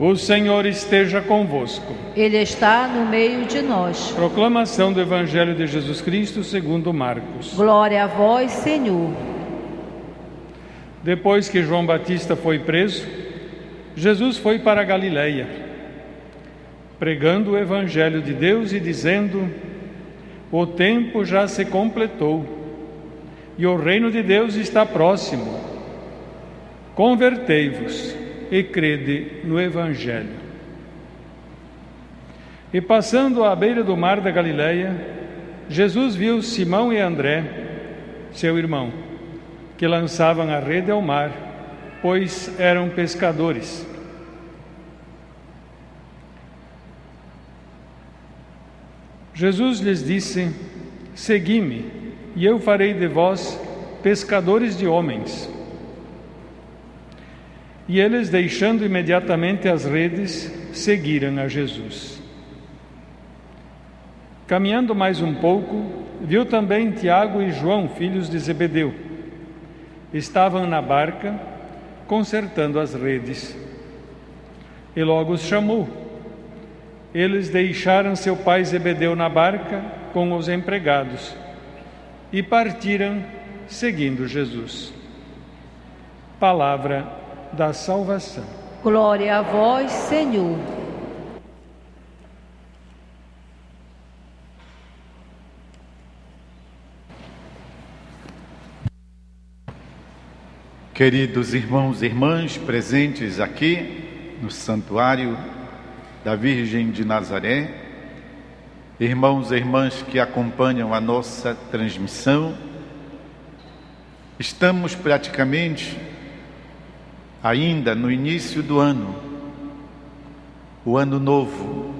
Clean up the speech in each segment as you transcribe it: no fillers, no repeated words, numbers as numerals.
O Senhor esteja convosco. Ele está no meio de nós. Proclamação do Evangelho de Jesus Cristo segundo Marcos. Glória a vós, Senhor. Depois que João Batista foi preso, Jesus foi para a Galileia, pregando o Evangelho de Deus e dizendo: o tempo já se completou e o reino de Deus está próximo. Convertei-vos e crede no Evangelho. E passando à beira do mar da Galileia, Jesus viu Simão e André, seu irmão, que lançavam a rede ao mar, pois eram pescadores. Jesus lhes disse: segui-me, e eu farei de vós pescadores de homens. E eles, deixando imediatamente as redes, seguiram a Jesus. Caminhando mais um pouco, viu também Tiago e João, filhos de Zebedeu. Estavam na barca, consertando as redes. E logo os chamou. Eles deixaram seu pai Zebedeu na barca com os empregados e partiram seguindo Jesus. Palavra da salvação. Glória a vós, Senhor. Queridos irmãos e irmãs presentes aqui no Santuário da Virgem de Nazaré, irmãos e irmãs que acompanham a nossa transmissão, estamos praticamente ainda no início do ano, o ano novo.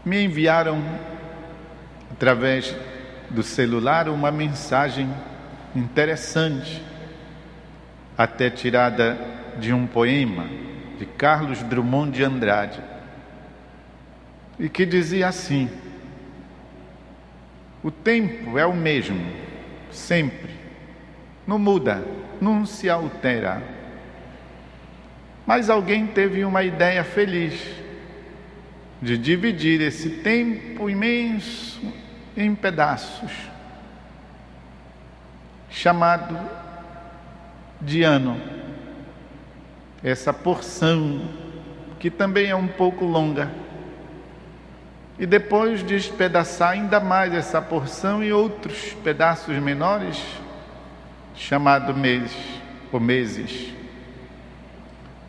Me enviaram através do celular uma mensagem interessante, até tirada de um poema de Carlos Drummond de Andrade, e que dizia assim: o tempo é o mesmo, sempre, não muda, não se altera. Mas alguém teve uma ideia feliz de dividir esse tempo imenso em pedaços, chamado de ano. Essa porção, que também é um pouco longa, e depois despedaçar ainda mais essa porção em outros pedaços menores, chamado mês ou meses.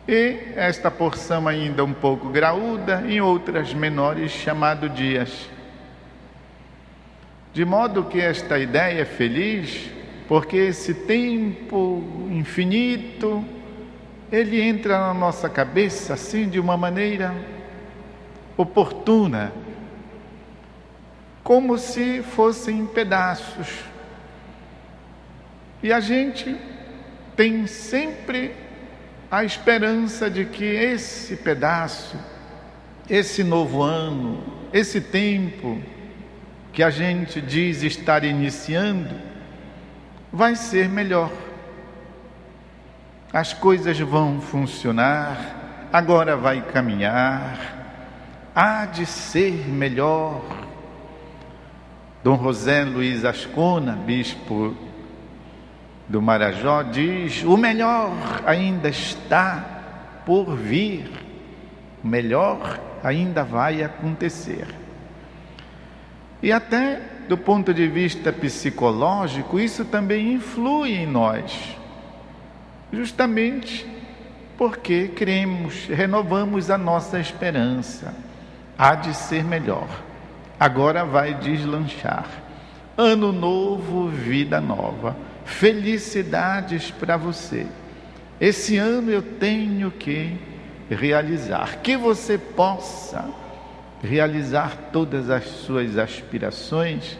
E esta porção ainda um pouco graúda, em outras menores, chamado dias. De modo que esta ideia é feliz, porque esse tempo infinito, ele entra na nossa cabeça assim de uma maneira oportuna, como se fossem pedaços. E a gente tem sempre a esperança de que esse pedaço, esse novo ano, esse tempo que a gente diz estar iniciando, vai ser melhor. As coisas vão funcionar, agora vai caminhar, há de ser melhor. Dom José Luiz Ascona, bispo do Marajó, diz: o melhor ainda está por vir, o melhor ainda vai acontecer. E até do ponto de vista psicológico, isso também influi em nós, justamente porque cremos, renovamos a nossa esperança. Há de ser melhor, agora vai deslanchar. Ano novo, vida nova, felicidades para você. Esse ano eu tenho que realizar, que você possa realizar todas as suas aspirações.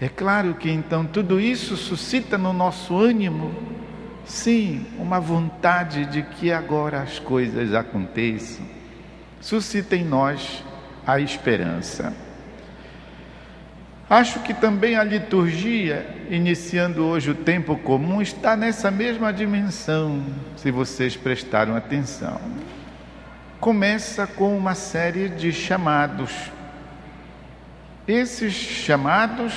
É claro que então tudo isso suscita no nosso ânimo, sim, uma vontade de que agora as coisas aconteçam. Suscita em nós a esperança. Acho que também a liturgia, iniciando hoje o tempo comum, está nessa mesma dimensão, se vocês prestaram atenção. Começa com uma série de chamados. Esses chamados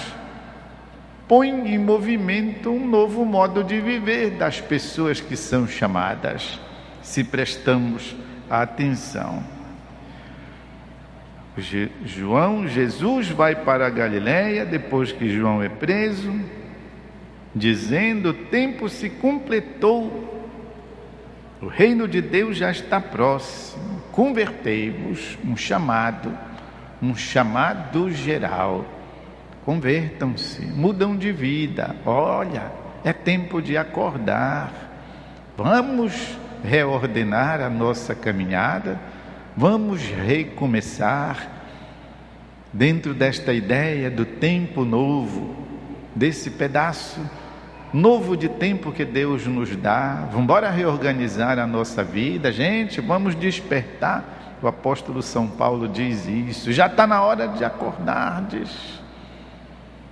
põem em movimento um novo modo de viver das pessoas que são chamadas, se prestamos atenção. Jesus vai para a Galileia depois que João é preso, dizendo: o tempo se completou, o reino de Deus já está próximo, convertei-vos. Um chamado geral. Convertam-se, mudam de vida. Olha, é tempo de acordar. Vamos reordenar a nossa caminhada, vamos recomeçar dentro desta ideia do tempo novo, desse pedaço novo de tempo que Deus nos dá. Vamos embora reorganizar a nossa vida, gente, vamos despertar. O apóstolo São Paulo diz isso, já está na hora de acordardes,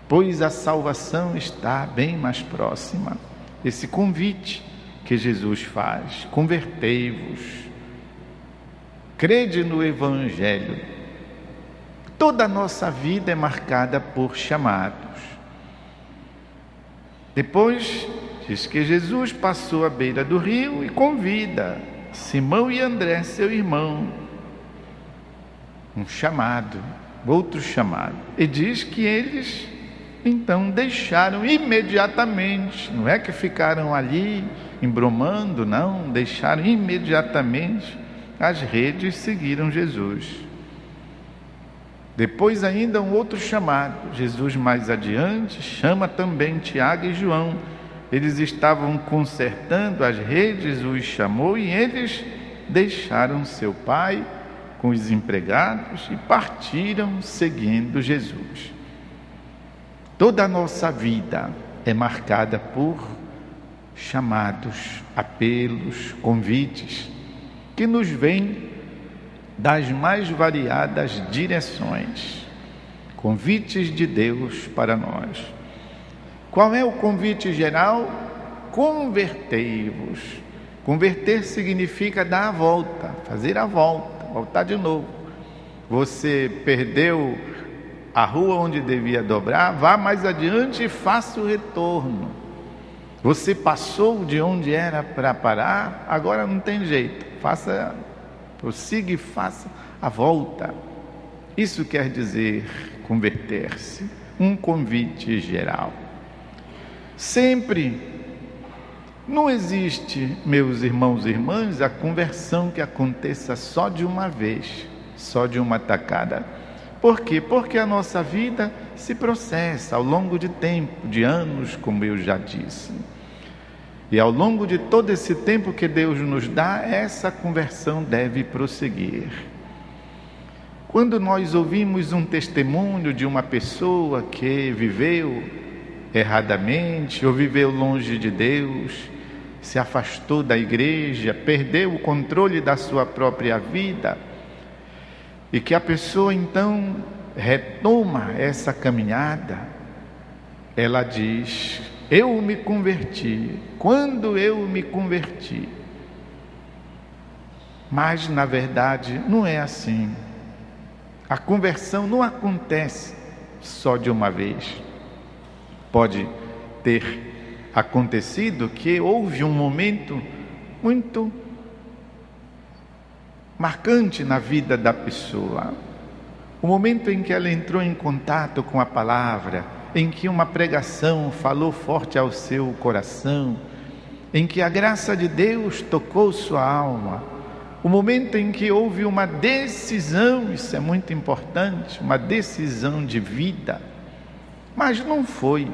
pois a salvação está bem mais próxima. Esse convite que Jesus faz: convertei-vos, crede no Evangelho. Toda a nossa vida é marcada por chamados. Depois diz que Jesus passou à beira do rio e convida Simão e André, seu irmão. Um chamado, outro chamado. E diz que eles então deixaram imediatamente, não é que ficaram ali embromando, não, deixaram imediatamente as redes e seguiram Jesus. Depois ainda um outro chamado. Jesus mais adiante chama também Tiago e João. Eles estavam consertando as redes, os chamou e eles deixaram seu pai com os empregados e partiram seguindo Jesus. Toda a nossa vida é marcada por chamados, apelos, convites que nos vêm das mais variadas direções. Convites de Deus para nós. Qual é o convite geral? Convertei-vos. Converter significa dar a volta, fazer a volta, voltar de novo. Você perdeu a rua onde devia dobrar, vá mais adiante e faça o retorno. Você passou de onde era para parar, agora não tem jeito, prossiga e faça a volta. Isso quer dizer converter-se, um convite geral. Sempre não existe, meus irmãos e irmãs, a conversão que aconteça só de uma vez, só de uma tacada. Por quê? Porque a nossa vida se processa ao longo de tempo, de anos, como eu já disse. E ao longo de todo esse tempo que Deus nos dá, essa conversão deve prosseguir. Quando nós ouvimos um testemunho de uma pessoa que viveu erradamente, ou viveu longe de Deus, se afastou da igreja, perdeu o controle da sua própria vida, e que a pessoa então retoma essa caminhada, ela diz: eu me converti, quando eu me converti. Mas na verdade não é assim. A conversão não acontece só de uma vez. Pode ter acontecido que houve um momento muito marcante na vida da pessoa, o momento em que ela entrou em contato com a palavra, em que uma pregação falou forte ao seu coração, em que a graça de Deus tocou sua alma, o momento em que houve uma decisão, isso é muito importante, uma decisão de vida. Mas não foi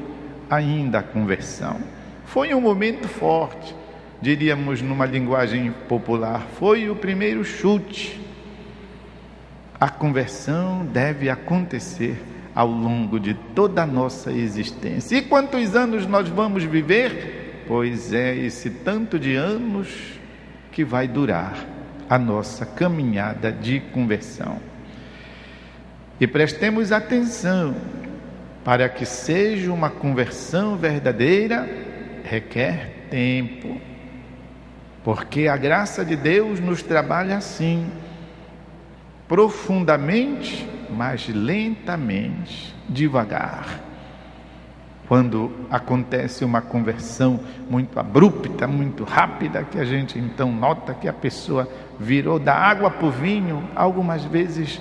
ainda a conversão, foi um momento forte, diríamos numa linguagem popular, foi o primeiro chute. A conversão deve acontecer ao longo de toda a nossa existência. E quantos anos nós vamos viver? Pois é esse tanto de anos que vai durar a nossa caminhada de conversão. E prestemos atenção, Para que seja uma conversão verdadeira, requer tempo. Porque a graça de Deus nos trabalha assim, profundamente, mas lentamente, devagar. Quando acontece uma conversão muito abrupta, muito rápida, que a gente então nota que a pessoa virou da água para o vinho, algumas vezes,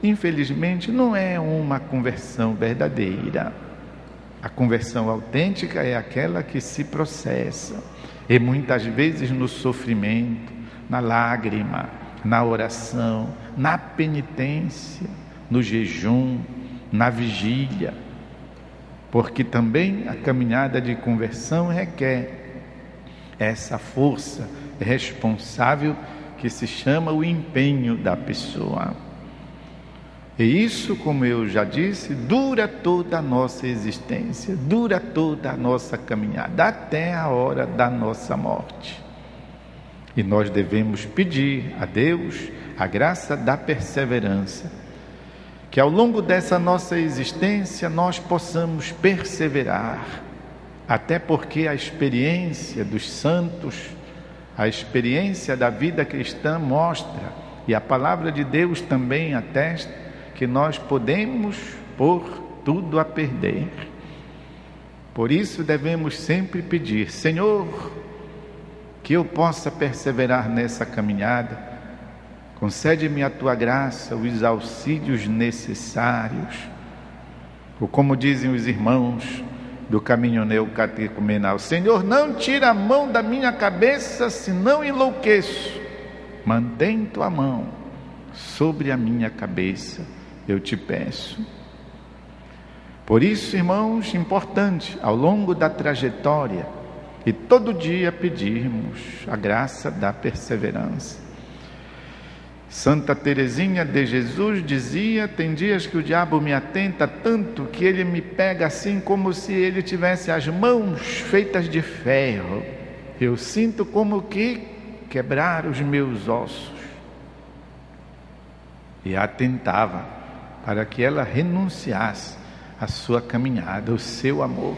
infelizmente, não é uma conversão verdadeira. A conversão autêntica é aquela que se processa, e muitas vezes no sofrimento, na lágrima, na oração, na penitência, no jejum, na vigília. Porque também a caminhada de conversão requer essa força responsável que se chama o empenho da pessoa. E isso, como eu já disse, dura toda a nossa existência, dura toda a nossa caminhada, até a hora da nossa morte. E nós devemos pedir a Deus a graça da perseverança, que ao longo dessa nossa existência nós possamos perseverar, até porque a experiência dos santos, a experiência da vida cristã mostra, e a palavra de Deus também atesta, que nós podemos pôr tudo a perder. Por isso devemos sempre pedir: Senhor, que eu possa perseverar nessa caminhada, concede-me a tua graça, os auxílios necessários. Ou como dizem os irmãos do caminho neocatecumenal: Senhor, não tira a mão da minha cabeça, senão enlouqueço. Mantém tua mão sobre a minha cabeça, eu te peço. Por isso, irmãos, importante, ao longo da trajetória, e todo dia pedirmos a graça da perseverança. Santa Teresinha de Jesus dizia: tem dias que o diabo me atenta tanto que ele me pega assim como se ele tivesse as mãos feitas de ferro. Eu sinto como que quebrar os meus ossos. E a tentava para que ela renunciasse à sua caminhada, ao seu amor.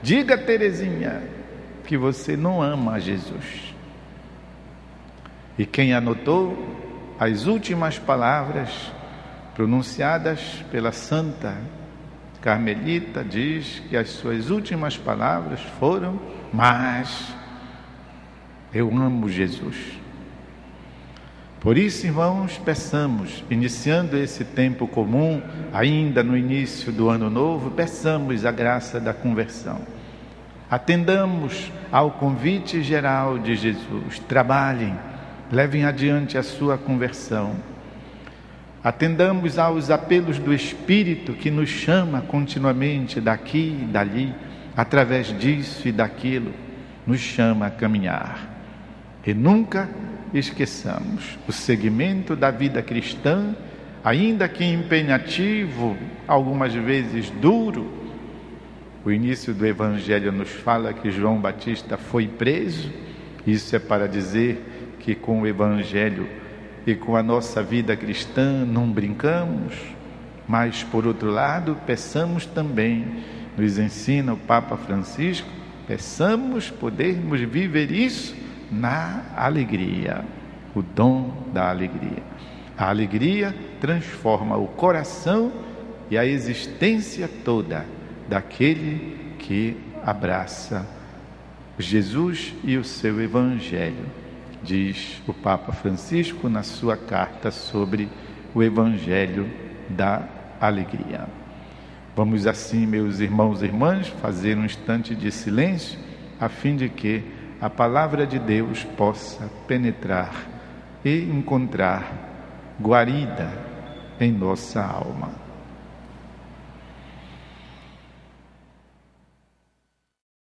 Diga, Teresinha, que você não ama a Jesus. E quem anotou as últimas palavras pronunciadas pela Santa Carmelita, diz que as suas últimas palavras foram: mas eu amo Jesus. Por isso, irmãos, peçamos, iniciando esse tempo comum, ainda no início do ano novo, peçamos a graça da conversão. Atendamos ao convite geral de Jesus, trabalhem, levem adiante a sua conversão. Atendamos aos apelos do Espírito que nos chama continuamente daqui e dali, através disso e daquilo, nos chama a caminhar. E nunca esqueçamos o segmento da vida cristã, ainda que empenhativo, algumas vezes duro. O início do Evangelho nos fala que João Batista foi preso. Isso é para dizer que com o Evangelho e com a nossa vida cristã não brincamos, mas por outro lado peçamos também, nos ensina o Papa Francisco, peçamos podermos viver isso na alegria, o dom da alegria. A alegria transforma o coração e a existência toda daquele que abraça Jesus e o seu Evangelho, diz o Papa Francisco na sua carta sobre o Evangelho da alegria. Vamos assim, meus irmãos e irmãs, fazer um instante de silêncio, a fim de que a palavra de Deus possa penetrar e encontrar guarida em nossa alma.